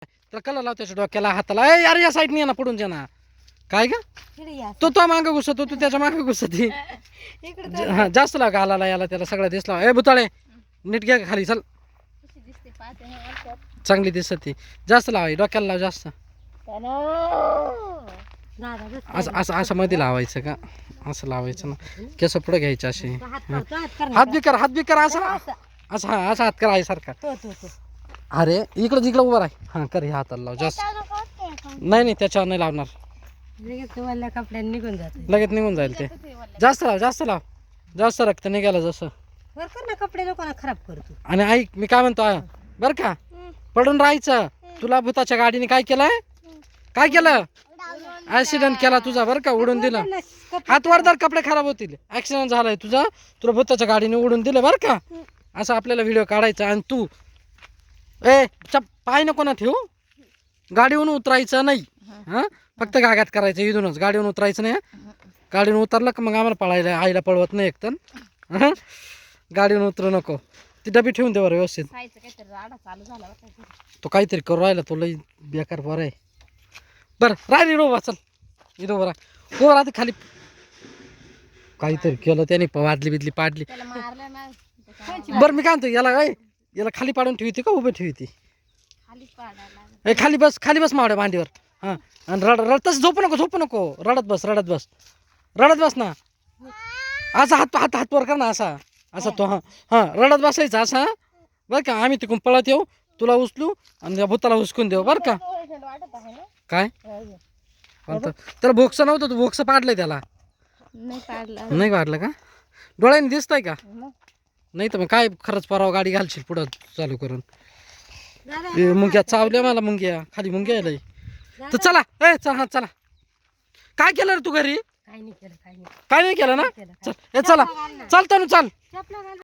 तुला कलर लाव त्याच्या डोक्याला हाताला. ए यार या साईडने ये ना, पडून जा ना. काय ग तो मागं घुसतो, तू त्याच्या मागं घुसती. हा जास्त लाव गालाला याला त्याला सगळं दिसला. ए भुताळे नीट घ्या खाली चल. चांगली दिसत ती. जास्त लावाय डोक्याला लाव जास्त. असं असं असं मध्ये लावायचं का, असं लावायचं ना. केस पुढे घ्यायचे असे. हात बी कर असा असं. हा असा हात कर आहे सारखा. अरे इकडं जिकडं उभं राह. हा कर ह्या हाताला लाव जास्त. नाही त्याच्यावर नाही लावणार, कपड्याने निघून जात. लगेच निघून जाईल ते. जास्त लाव जास्त रक्त निघालं जसं. कपडे लोकांना खराब करतो. आणि ऐक मी काय म्हणतो बरं का, पडून राहायचं. तुला भूताच्या गाडीने काय केलं ऍक्सिडेंट केला तुझा बरं का, उडून दिलं. हात वरदार कपडे खराब होतील. ऍक्सिडेंट झालाय तुझा, तुला भूताच्या गाडीने उडून दिलं बरं का. असं आपल्याला व्हिडिओ काढायचा. आणि तू पाय नको ना ठेवू, गाडीहून उतरायचं नाही. हा फक्त गागात करायचं इथूनच, गाडीहून उतरायचं नाही. गाडीहून उतरलं का मग आम्हाला पळायला आईला पळवत नाही एकतर. गाडीहून उतरू नको. ती डबी ठेवून दे बरं व्यवस्थित. तो काहीतरी करू राहिला, तो लई बेकार बरं आहे. बरं राहिली रोबा चल इथं बरं हो राहते खाली. काहीतरी केलं त्याने, वादली बिदली पाडली. बरं मी काय म्हणतो याला खाली पाडून ठेवते का उभे ठेवते? खाली बस मावड्या मांडीवर. हां आणि रडतच झोपू नको रडत बस ना. असा हात वर कर ना असा तो. हां रडत बसायचा असा बरं का. आम्ही तिकडून पळत येऊ, तुला उचलू आणि त्या भूताला हुसकून देऊ बरं का. काय त्याला भोक्स नव्हतं, तू भोक्स पाडलंय त्याला. नाही पाडलं का? डोळ्याने दिसतंय का? नाही तर मग काय खरंच परवा गाडी घालशील पुढं चालू करून. मुंग्या चावल्या मला, मुंग्या खाली मुंग्या यायला. तर चला चला. काय केलं रे तू घरी? काय नाही केलं ना. चल चला चालतो ना, चल.